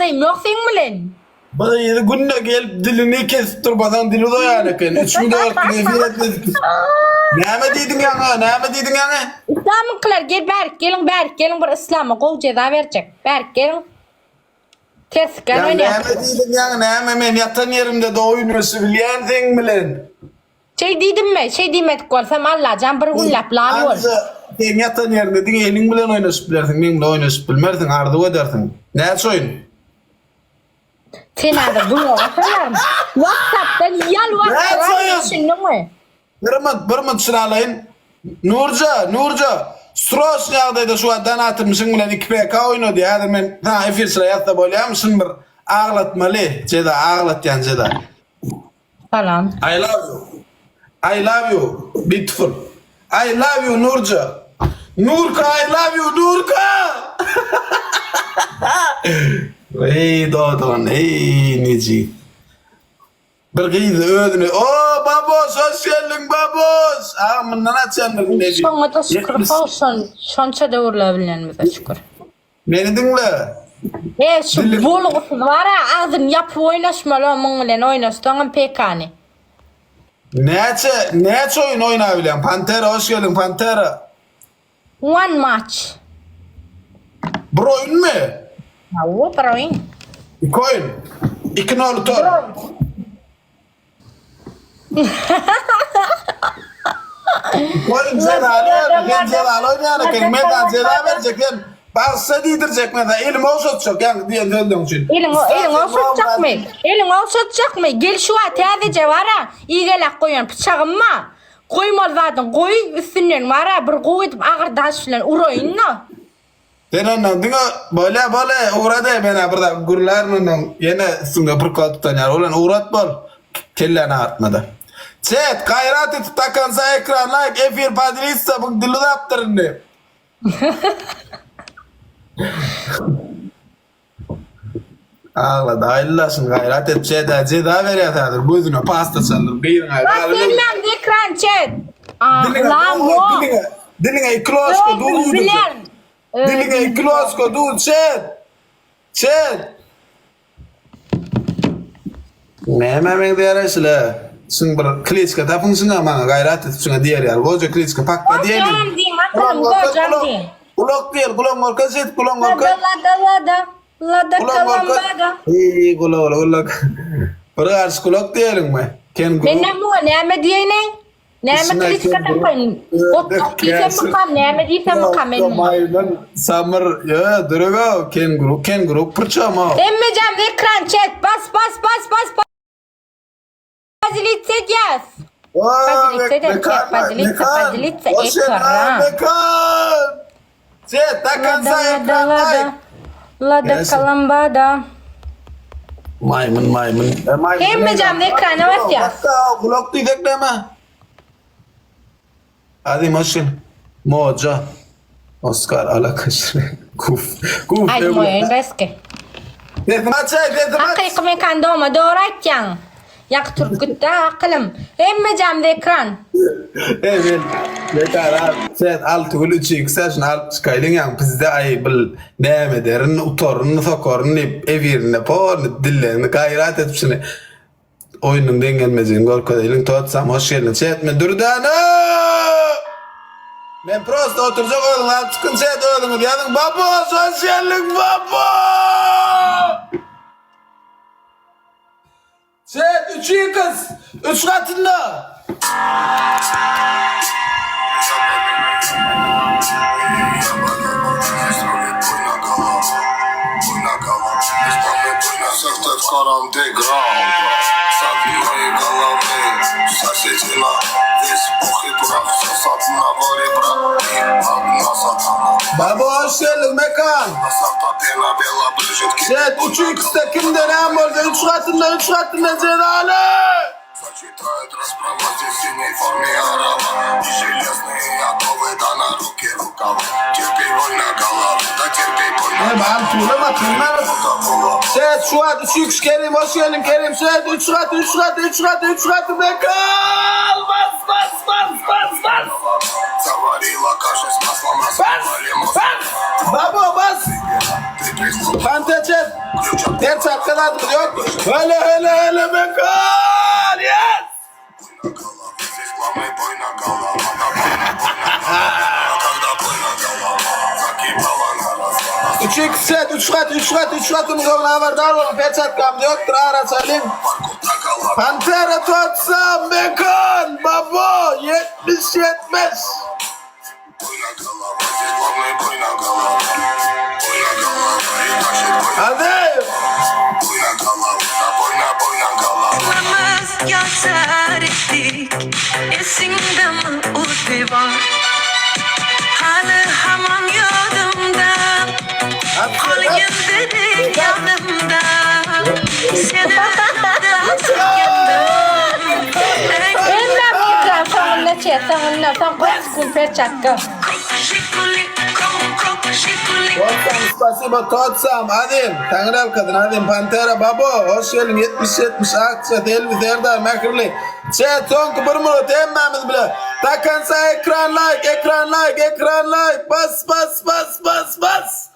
ağdayım yok senin bilen. Bana yedi günde gelip dilini kesip durmadan dili doyar eken. 3 gün 4 gün efir etmedik. Näme diýdiň ýa-ni? Näme diýdiň ýa-ni? İslamynklar gel Berk gelin bir İslam'a gol ceza verecek. Berk gelin. Kesken Ya oynayalım. näme diýdiň ýa-ni? Näme men ýatan ýerimde de oýun ösü bilýändiň bilen. Şey demedik bolsam Allah can bir güllap lan bol. Sen ýatan ýerde diň eliň bilen oýnaşyp bilersiň, men bilen oýnaşyp bilmersiň, ardy edersiň. Näçe oýun? Sen adı bunu atarlar. WhatsApp'tan yal WhatsApp'tan düşündün Bir mınt sıralayın. Nurca. Stros ýagdaýda şu addan atymyşyň bilen 2PK oýnady. Ýa-da men efir sıra ýatda bolýamyşyn bir aglatmaly. Jeda aglatýan jeda. falan. I love you. Beautiful. I love you Nurca. Nurka, I love you Nurka. Ey doğdan, ey nici. Bir giydi ödünü. Oo babos, hoş geldin babos. Ağımından açandır nici. Sonra da şükür olsun. Şonça da uğurlayabilenimize şükür. Beni dinle. Şu bulgusuz var ya ağzını yapıp oynaşmalı onunla oynaştığın pekani. Neçe oyun oynayabilen? Pantera, hoş geldin Pantera. One match. Bir oyun mu? Ya o bir oyun. 2 oyun. 2 nolu tor. Koyun sen alıyor, ben sen alıyor yani, ben ceza verecek, bazısı didirecek mesela, elimi o satacak yani diyen döndüğün için. Elin o satacak mı? Elin o satacak mı? Gel şu an teyzece var ha, iyi gelak koyun bıçağım mı? Koymalı zaten, koy üstünden var ha, bir koy edip ağır daşıyla uğrayın ne? Sen ondan dine böyle uğradı bana burada gurlarla yine üstünde bir kol tutan yani, ulan uğrat bol, kelleni artmadı. Chat, gayret etip takansa ekran like, efir padiliyse bu dili de yaptırın diye. Ağladı, hayırlasın gayret et, ceda veriyordur, gözüne pasta çalır, kıyın ayı. Bak bilmem de ekran chat. Ağlam o. Diline iklosko dur. Diline iklosko dur, chat. Neyme men de yarayışla. Sen bir kliçka tapınsın ama gayret et, şuna diğer yer. Koca kliçka pakla diyelim. Hocam diyeyim, atalım hocam diyeyim. Kulak değil, kulak morka et, kulak morka. Lada kalambada. İyi kulak. Bırak kulak diyelim mi? Benim bu neyme diyeyim? Neyme kliçka tapın. O kisem bakam, neyme diysem bakam benim. Maymun, samır, ya duruga, kenguru, pırçama. Emmecam ekran chat, bas. Bazilitse yaz. Bazilitse de chat, bazilitse ekran. Chat, takansa ekran. Lada kalambada. Maymun. Emmecam ekranı bas yaz. Kulak diyecek deme. Hadi maşın. Moca. Oscar alakaşır. Kuf. Hadi moyun beske. Dedim. Hakkı mekan doğma doğrayken. Yak Turgut'ta akılım. Emmecam ekran. Evet. Bekar abi. Sen altı gül üçü yükselsin alt çıkaydın yani bizde ay bil neyme derin utorun sokorun evirin porun dillerini gayret etmişini oyunun dengelmezin gorkodaylın totsam hoş geldin şey etme durdana ben prosto oturacak oldum alt çıkın şey oldum diyordum baba hoş geldin baba şey üçü kız 3 katında Скором деграунда Садни моей головы Соседина Весь пух и прах Все сатна вори брат Одна сатана Baba hoş geldin mekan. Сатапена бела брыжет Set 3x'te kimden hem orada 3 katında cezalı. Зачитает расправа Здесь в синей форме орала И железные оковы Да на руки рукава Терпей боль на голове Да терпей боль на Ben tuğlama. Set şu an 3x Kerim hoş geldin Kerim. Set 3 katı mekan. Bas. Заварила кашу с маслом Рассыпали мозг Baba bas. Ты присутствуешь Fanteçet. Ders arkadaşımız yok. Hele Mekon. Yes. Üç set, üç katımız ona var. Dar olun, peçatkamız yoktur. Ara salim. Pantera totsam, Mekon, babo, 70. Hadi. Yazar ettik esinde mi o var hala hamam yodumda Algın dedi yanımda Seni yanımda sakındım Ella güzel sonunda sonunda son koşkun peçatka. Totsam, spasibo totsam. Hadi. Tanrı kadın, hadi. Pantera, babo. Hoş geldin. 70. Akçat, Elvis, Erdar, Mekirli. Chat, son 1 minut. Emmemiz bile. Takansa ekran like. Bas.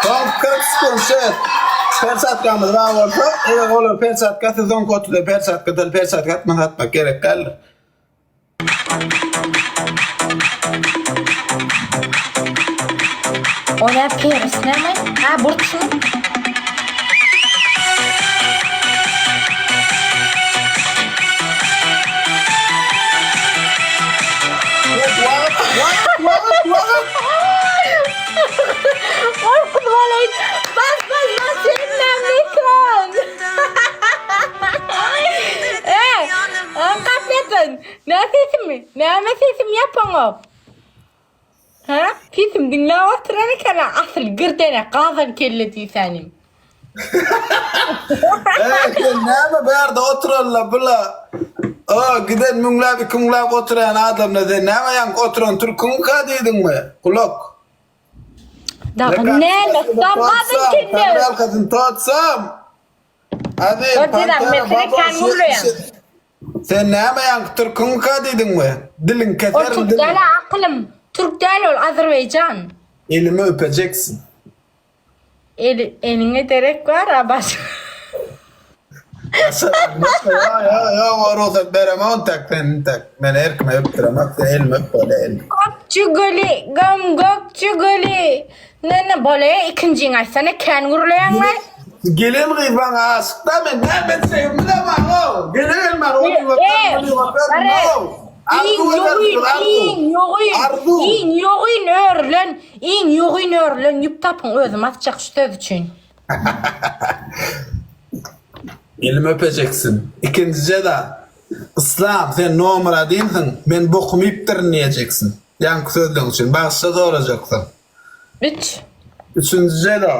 Son 40 sekund chat. Persatkamız var orada. Evet olur persatka sezon kodu da persatka atmak gerek kalır. O ne yapıyoruz ne mi? Ha burçun. Orkun valayı. Bas seninle mikron. Kapatın. Ne sesim yapın o. Ha? Sesim dinle oturanı kana asıl girdene kazan kelleti senin. Ne berda oturalla bula. Giden münglab kumlab oturan adam ne de ne yan oturan Türk'ün kadedin mi? Kulak. Dağın ne? Dağın kinde. Tanrı kadın totsam. Hadi pantera babo. Sen ne yan Türk'ün kadedin mi? Dilin O keser Türk dilin. deli aklım. Türk deli ol Azerbaycan. Elimi öpeceksin. Eline derek var abaş. Ya var olsa bereme on tak. Ben erkime öptüremem. Elimi öp böyle elimi. Gökçü gölü. Ne böyle ikincin açsana kengurlayan var. Gelin kız bana aşık da ben sevimli de var o. Gelin var o. İn yoğun örlen yüp tapın özüm atacak şu söz için. Elimi öpeceksin. İkincide de İslam sen numara değilsin. Ben bokumu iptirmeyeceksin. Yankı sözlüğün için. Başta da olacaksın. Üç. Üçüncüde de.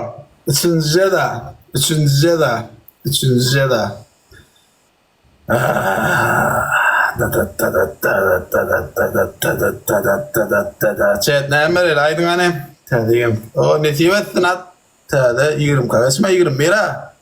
Chat ne emre aydın annem. Tadım. O netivet sanat. Tadı 20 karışma 20 bira.